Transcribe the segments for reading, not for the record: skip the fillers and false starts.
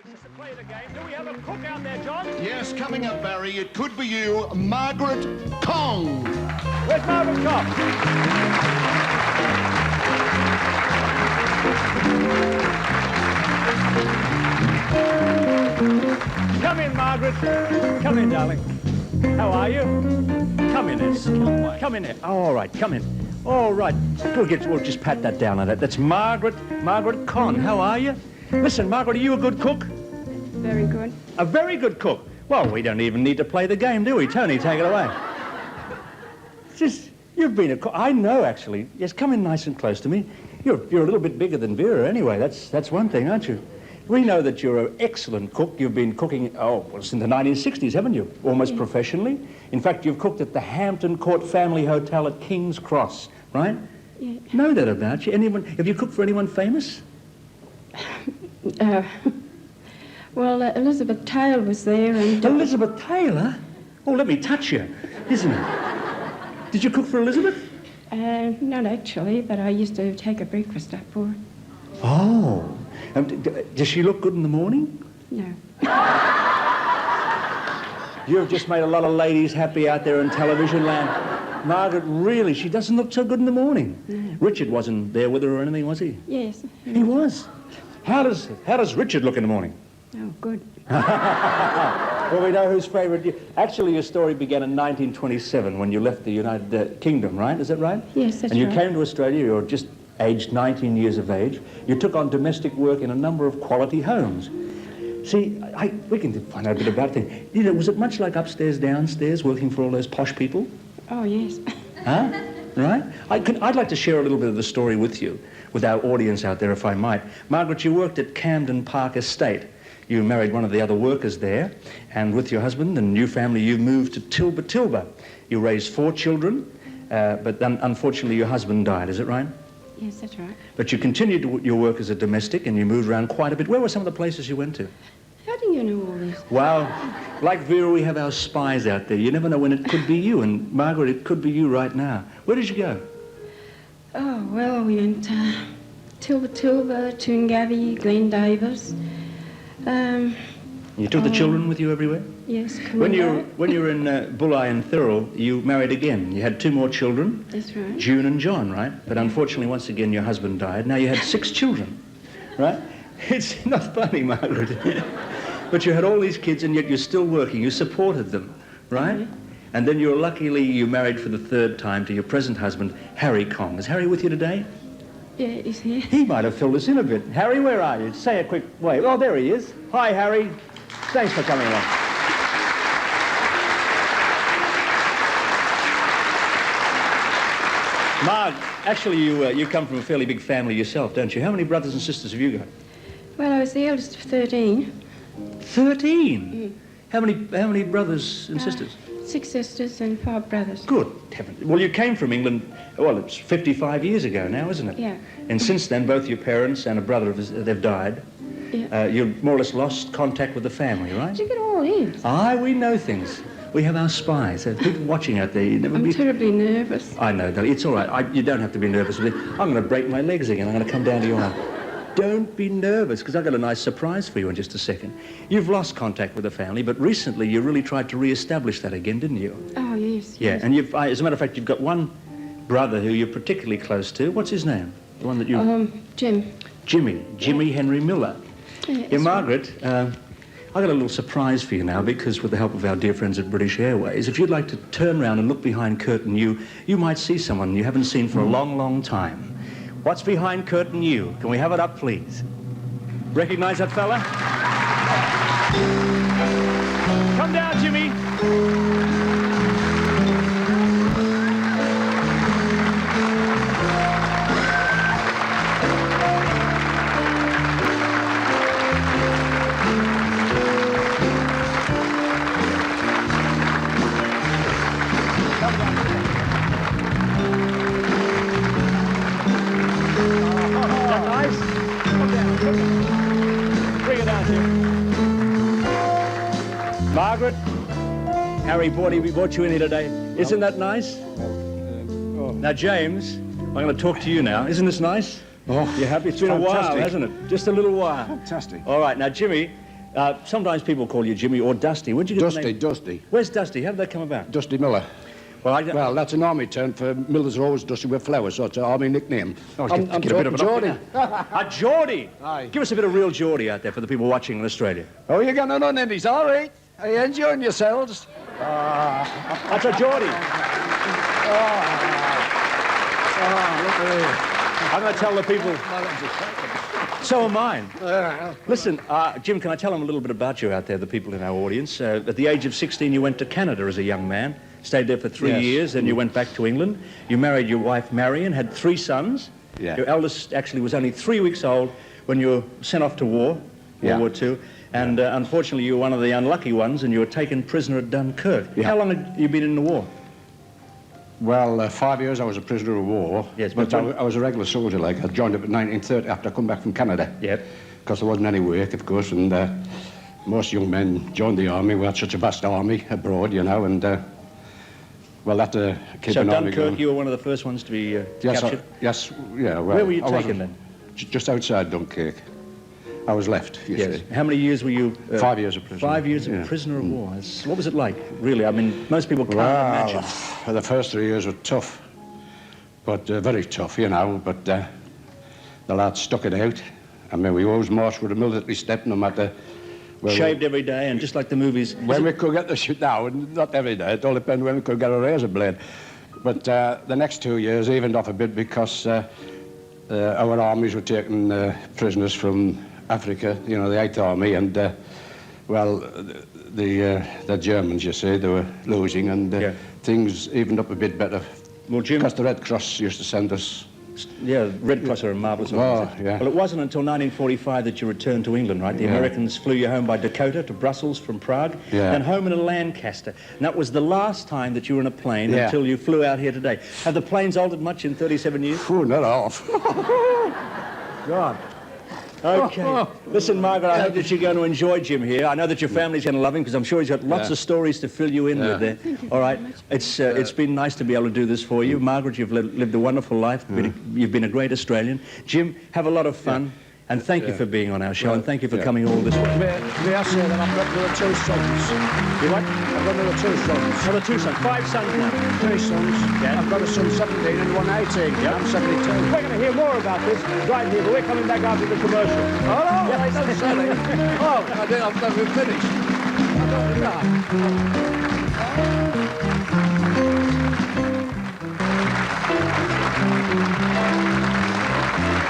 To play the game. Do we have a cook out there, John? Yes, coming up, Barry. It could be you, Margaret Kong. Where's Margaret Kong? Come in, Margaret. Come in, darling. How are you? Come in, Ess. Come in here. Oh, all right, come in. All right. We'll just pat that down on it. That's Margaret Kong. How are you? Listen, Margaret, are you a good cook? Very good. A very good cook. Well, we don't even need to play the game, do we? Tony, take it away. Just, you've been a cook. I know, actually. Yes, come in nice and close to me. You're a little bit bigger than Vera anyway. That's one thing, aren't you? We know that you're an excellent cook. You've been cooking, since the 1960s, haven't you? Almost professionally. In fact, you've cooked at the Hampton Court Family Hotel at King's Cross, right? Yeah. Know that about you. Have you cooked for anyone famous? Well, Elizabeth Taylor was there and... Elizabeth Taylor? Oh, let me touch you, isn't it? Did you cook for Elizabeth? Not actually, but I used to take her breakfast up for her. Oh. Does she look good in the morning? No. You've just made a lot of ladies happy out there in television land. Margaret, really, she doesn't look so good in the morning. No. Richard wasn't there with her or anything, was he? Yes. He was. How does Richard look in the morning? Oh, good. Well, we know whose favourite you... Actually, your story began in 1927 when you left the United Kingdom, right? Is that right? Yes, that's right. And you came to Australia, you were just aged 19 years of age. You took on domestic work in a number of quality homes. See, we can find out a bit about things. You know, was it much like upstairs, downstairs, working for all those posh people? Oh, yes. Huh? Right? I'd like to share a little bit of the story with you, with our audience out there, if I might. Margaret, you worked at Camden Park Estate. You married one of the other workers there, and with your husband and new family, you moved to Tilba. You raised 4 children, but then, unfortunately, your husband died. Is it right? Yes, that's right. But you continued your work as a domestic, and you moved around quite a bit. Where were some of the places you went to? How do you know all this? Well, like Vera, we have our spies out there. You never know when it could be you, and Margaret, it could be you right now. Where did you go? Oh, well, we went Tilba, Toongavi, Glen Davis. You took the children with you everywhere? Yes. When you were in Bulli and Thurl, you married again. You had 2 more children. That's right. June and John, right? But unfortunately, once again, your husband died. Now you had 6 children, right? It's not funny, Margaret. But you had all these kids, and yet you're still working. You supported them, right? Mm-hmm. And then you married for the 3rd time to your present husband, Harry Kong. Is Harry with you today? Yeah, he's here. He might have filled us in a bit. Harry, where are you? Say a quick wave. Oh, there he is. Hi, Harry. Thanks for coming along. Marg, actually, you come from a fairly big family yourself, don't you? How many brothers and sisters have you got? Well, I was the eldest of 13. 13? How many brothers and sisters? 6 sisters and 5 brothers. Good heavens. Well, you came from England, well, it's 55 years ago now, isn't it? Yeah. And since then, both your parents and a brother they've died. Yeah. You've more or less lost contact with the family, right? Did you get all this? Aye, we know things. We have our spies. There's people watching out there. I'm terribly nervous. I know, Dolly. It's all right. You don't have to be nervous with me. I'm going to break my legs again. I'm going to come down to your arm. Don't be nervous, because I've got a nice surprise for you in just a second. You've lost contact with the family, but recently you really tried to re-establish that again, didn't you? Oh, yes. Yeah, yes. and as a matter of fact, you've got one brother who you're particularly close to. What's his name? The one that you... Jim. Jimmy Henry Miller. Yeah, Margaret, I've got a little surprise for you now, because with the help of our dear friends at British Airways, if you'd like to turn around and look behind curtain you might see someone you haven't seen for a long, long time. What's behind curtain you? Can we have it up, please? Recognize that fella? Come down, Jimmy. Margaret, Harry brought you in here today. Isn't that nice? Now, James, I'm going to talk to you now. Isn't this nice? Oh, you're happy? It's been a while, hasn't it? Just a little while. Fantastic. All right, now, Jimmy, Sometimes people call you Jimmy or Dusty. Where'd you get the name? Dusty. Where's Dusty? How did that come about? Dusty Miller. Well, That's an army term for Miller's always dusty with flowers, so it's an army nickname. Oh, I'm get a bit of talking an Geordie. A Geordie? Aye. Give us a bit of real Geordie out there for the people watching in Australia. Oh, you're going on, Indies, all right. Are you enjoying yourselves? That's a Geordie. Look at here. I'm going to tell the people. So am mine. Listen, Jim, can I tell them a little bit about you out there, the people in our audience? At the age of 16, you went to Canada as a young man, stayed there for 3 years, then you went back to England. You married your wife, Marion, had 3 sons. Yeah. Your eldest actually was only 3 weeks old when you were sent off to war, World War II. And unfortunately, you were one of the unlucky ones, and you were taken prisoner at Dunkirk. Yeah. How long had you been in the war? Well, 5 years I was a prisoner of war. Yes, but I was a regular soldier, like. I joined up in 1930 after I come back from Canada. Yep. Because there wasn't any work, of course, and most young men joined the army. We had such a vast army abroad, you know, and, well, that kept So an army Dunkirk, going. you were one of the first ones to be captured? Yes, yeah. Well, Where were you I taken wasn't- then? Just outside Dunkirk. I was left, you see. How many years were you? 5 years of prisoner. 5 years of prisoner of war. What was it like, really? I mean, most people can't Well, imagine. the first 3 years were tough, but very tough, you know. But the lads stuck it out. I mean, we always marched with a military step, no matter where. Shaved every day, and just like the movies. When we could get the shit now, not every day. It all depended when we could get a razor blade. But the next 2 years evened off a bit because our armies were taking prisoners from Africa, you know, the 8th Army, and, well, the Germans, you see, they were losing, and things evened up a bit better. Well, Jim... Because the Red Cross used to send us... Yeah, Red Cross are a marvellous organization. Yeah. Well, it wasn't until 1945 that you returned to England, right? The Americans flew you home by Dakota to Brussels from Prague, and home in a Lancaster. And that was the last time that you were in a plane until you flew out here today. Have the planes altered much in 37 years? Oh, not half. God. Okay. Listen, Margaret, I hope that you're going to enjoy Jim here. I know that your family's going to love him because I'm sure he's got lots of stories to fill you in with there. All right. It's been nice to be able to do this for you. Margaret, you've lived a wonderful life. You've been a great Australian. Jim, have a lot of fun. And thank you for being on our show, and thank you for coming all this way. May I say that I've got another 2 sons? You what? I've got another 2 sons. Another 2 sons. 5 sons now. 3 sons. Yeah. I've got a son 17 and one 18. Yep. I'm 72. We're going to hear more about this right here, but we're coming back after the commercial. Oh, no, I don't say that. Oh, I think I've never finished. I don't know.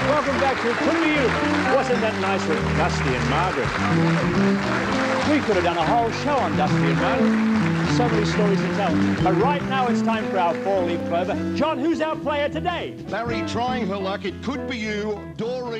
Welcome back to Could Be You. Wasn't that nice with Dusty and Margaret? We could have done a whole show on Dusty and Margaret. So many stories to tell. But right now it's time for our 4-leaf clover. John, who's our player today? Barry trying her luck. It could be you, Dora.